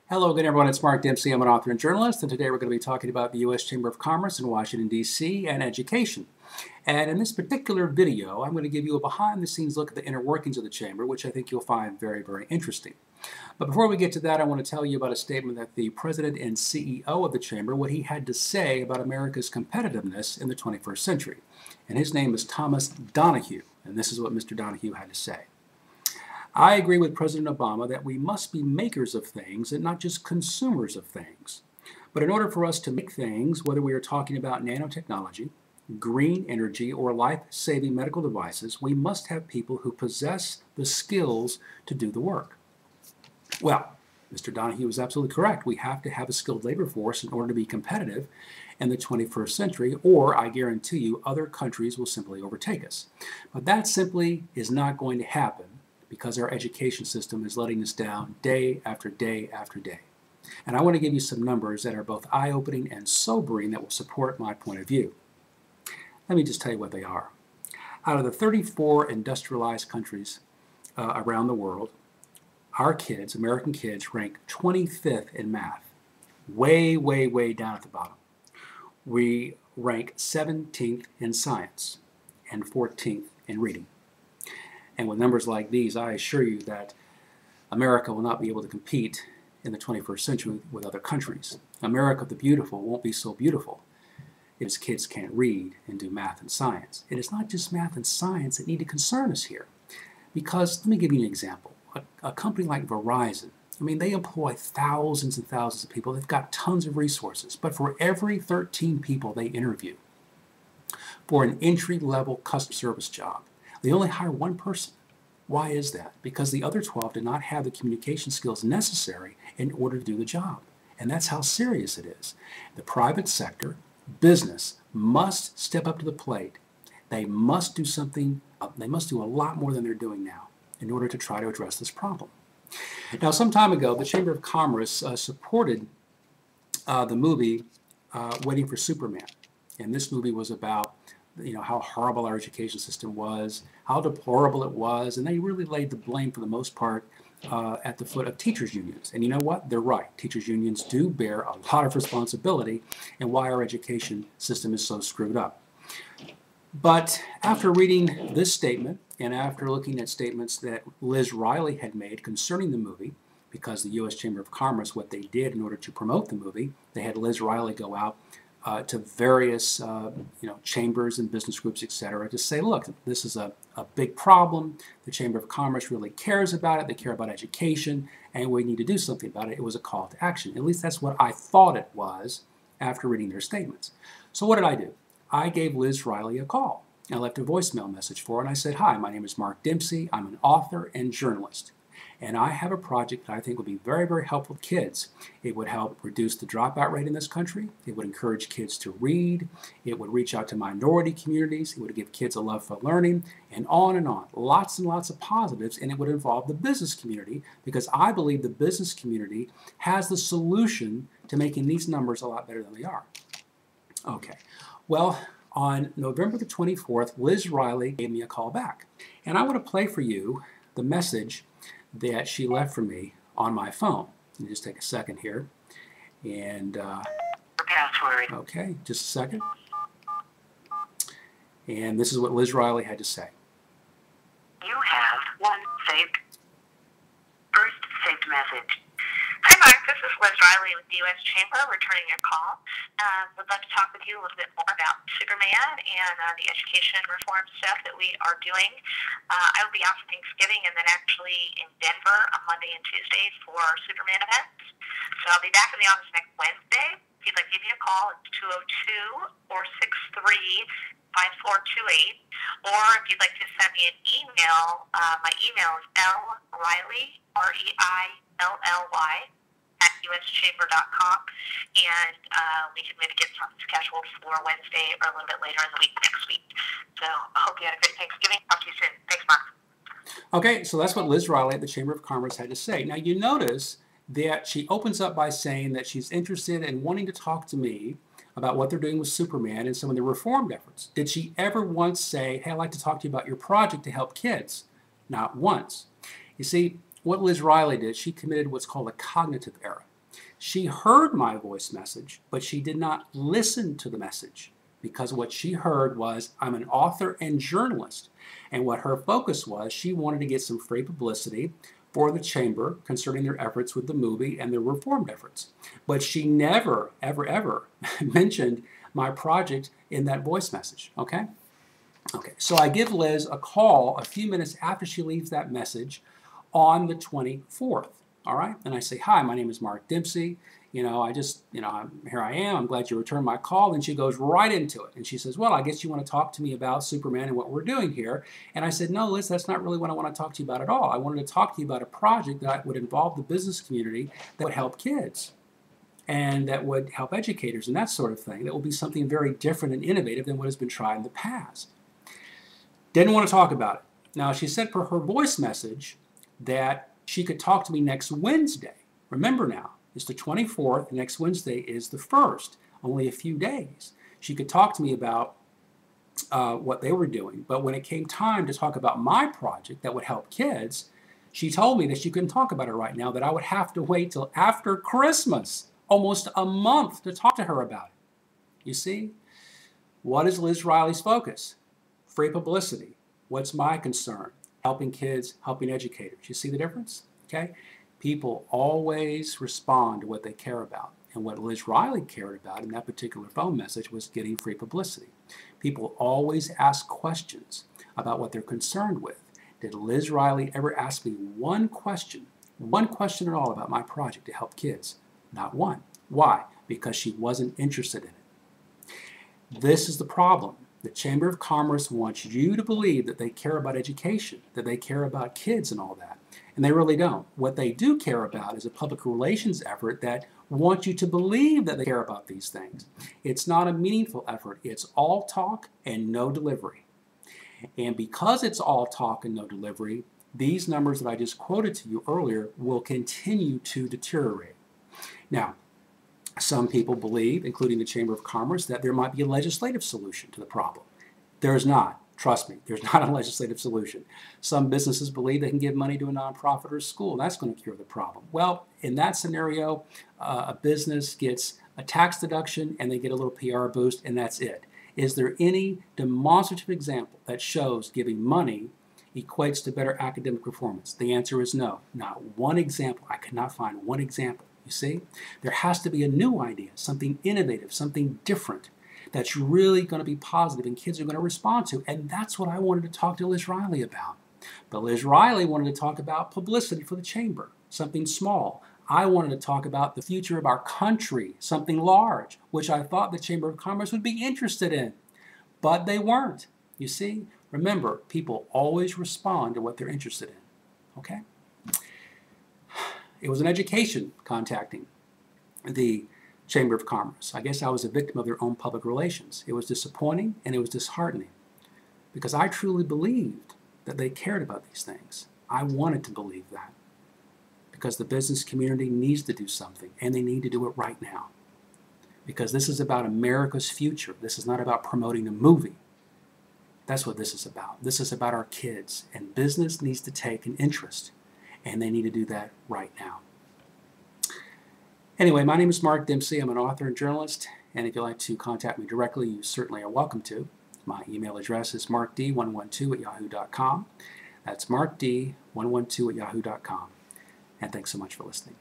Hello again, everyone. It's Mark Dempsey. I'm an author and journalist, and today we're going to be talking about the U.S. Chamber of Commerce in Washington, D.C. and education. And in this particular video, I'm going to give you a behind-the-scenes look at the inner workings of the Chamber, which I think you'll find very, very interesting. But before we get to that, I want to tell you about a statement that the President and CEO of the Chamber, what he had to say about America's competitiveness in the 21st century. And his name is Thomas Donahue, and this is what Mr. Donahue had to say. I agree with President Obama that we must be makers of things and not just consumers of things. But in order for us to make things, whether we are talking about nanotechnology, green energy, or life-saving medical devices, we must have people who possess the skills to do the work. Well, Mr. Donahue is absolutely correct. We have to have a skilled labor force in order to be competitive in the 21st century, or I guarantee you other countries will simply overtake us. But that simply is not going to happen, because our education system is letting us down day after day after day. And I want to give you some numbers that are both eye-opening and sobering that will support my point of view. Let me just tell you what they are. Out of the 34 industrialized countries around the world, our kids, American kids, rank 25th in math. Way, way, way down at the bottom. We rank 17th in science and 14th in reading. And with numbers like these, I assure you that America will not be able to compete in the 21st century with other countries. America the beautiful won't be so beautiful if its kids can't read and do math and science. And it's not just math and science that need to concern us here. Because, let me give you an example. A company like Verizon, I mean, they employ thousands and thousands of people. They've got tons of resources. But for every 13 people they interview for an entry-level customer service job, they only hire one person. Why is that? Because the other 12 did not have the communication skills necessary in order to do the job. And that's how serious it is. The private sector, business, must step up to the plate. They must do something, they must do a lot more than they're doing now in order to try to address this problem. Now, some time ago, the Chamber of Commerce supported the movie Waiting for Superman. And this movie was about how horrible our education system was, how deplorable it was, and they really laid the blame for the most part at the foot of teachers' unions. And you know what? They're right. Teachers' unions do bear a lot of responsibility in why our education system is so screwed up. But after reading this statement, and after looking at statements that Liz Reilly had made concerning the movie, because the U.S. Chamber of Commerce, what they did in order to promote the movie, they had Liz Reilly go out to various chambers and business groups, etc., to say, look, this is a big problem. The Chamber of Commerce really cares about it. They care about education, and we need to do something about it. It was a call to action. At least that's what I thought it was after reading their statements. So what did I do? I gave Liz Reilly a call. I left a voicemail message for her, and I said, hi, my name is Mark Dempsey. I'm an author and journalist. And I have a project that I think would be very, very helpful to kids. It would help reduce the dropout rate in this country. It would encourage kids to read. It would reach out to minority communities. It would give kids a love for learning, and on and on. Lots and lots of positives, and it would involve the business community, because I believe the business community has the solution to making these numbers a lot better than they are. Okay, well, on November the 24th, Liz Reilly gave me a call back. And I want to play for you the message that she left for me on my phone. Let me just take a second here. And, okay, just a second. And this is what Liz Reilly had to say. You have one first saved message. Hi, Mark. This is Liz Reilly with the U.S. Chamber, returning your call. Would love to talk with you a little bit more about Superman and the education reform stuff that we are doing. I will be out for Thanksgiving and then actually in Denver on Monday and Tuesday for our Superman events. So I'll be back in the office next Wednesday. If you'd like to give me a call, it's 202-463-5428. Or if you'd like to send me an email, my email is lreilly, R-E-I-L-L-Y, at uschamber.com, and we can maybe get something scheduled for Wednesday or a little bit later in the week next week. So I hope you had a great Thanksgiving. Talk to you soon. Thanks, Mark. Okay, so that's what Liz Reilly at the Chamber of Commerce had to say. Now you notice that she opens up by saying that she's interested in wanting to talk to me about what they're doing with Superman and some of the reform efforts. Did she ever once say, hey, I'd like to talk to you about your project to help kids? Not once. You see, what Liz Reilly did, she committed what's called a cognitive error. She heard my voice message, but she did not listen to the message because what she heard was, I'm an author and journalist. And what her focus was, she wanted to get some free publicity for the Chamber concerning their efforts with the movie and their reform efforts. But she never, ever, ever mentioned my project in that voice message, okay? Okay, so I give Liz a call a few minutes after she leaves that message on the 24th, all right? And I say, hi, my name is Mark Dempsey. Here I am. I'm glad you returned my call. And she goes right into it. And she says, well, I guess you want to talk to me about Superman and what we're doing here. And I said, no, Liz, that's not really what I want to talk to you about at all. I wanted to talk to you about a project that would involve the business community that would help kids and that would help educators and that sort of thing. That will be something very different and innovative than what has been tried in the past. Didn't want to talk about it. Now, she said per her voice message that she could talk to me next Wednesday. Remember now, it's the 24th. Next Wednesday is the 1st, only a few days. She could talk to me about what they were doing. But when it came time to talk about my project that would help kids, she told me that she couldn't talk about it right now, that I would have to wait till after Christmas, almost a month, to talk to her about it. You see, what is Liz Reilly's focus? Free publicity. What's my concern? Helping kids, helping educators. You see the difference? Okay? People always respond to what they care about. And what Liz Reilly cared about in that particular phone message was getting free publicity. People always ask questions about what they're concerned with. Did Liz Reilly ever ask me one question at all about my project to help kids? Not one. Why? Because she wasn't interested in it. This is the problem. The Chamber of Commerce wants you to believe that they care about education, that they care about kids and all that. And they really don't. What they do care about is a public relations effort that wants you to believe that they care about these things. It's not a meaningful effort. It's all talk and no delivery. And because it's all talk and no delivery, these numbers that I just quoted to you earlier will continue to deteriorate. Now, some people believe, including the Chamber of Commerce, that there might be a legislative solution to the problem. There is not. Trust me, there's not a legislative solution. Some businesses believe they can give money to a nonprofit or a school, and that's going to cure the problem. Well, in that scenario, a business gets a tax deduction and they get a little PR boost, and that's it. Is there any demonstrative example that shows giving money equates to better academic performance? The answer is no. Not one example. I could not find one example. You see, there has to be a new idea, something innovative, something different that's really going to be positive and kids are going to respond to. And that's what I wanted to talk to Liz Reilly about. But Liz Reilly wanted to talk about publicity for the Chamber, something small. I wanted to talk about the future of our country, something large, which I thought the Chamber of Commerce would be interested in. But they weren't. You see, remember, people always respond to what they're interested in. Okay? It was an education contacting the Chamber of Commerce. I guess I was a victim of their own public relations. It was disappointing and it was disheartening because I truly believed that they cared about these things. I wanted to believe that because the business community needs to do something and they need to do it right now because this is about America's future. This is not about promoting a movie. That's what this is about. This is about our kids, and business needs to take an interest. And they need to do that right now. Anyway, my name is Mark Dempsey. I'm an author and journalist. And if you'd like to contact me directly, you certainly are welcome to. My email address is markd112@yahoo.com. That's markd112@yahoo.com. And thanks so much for listening.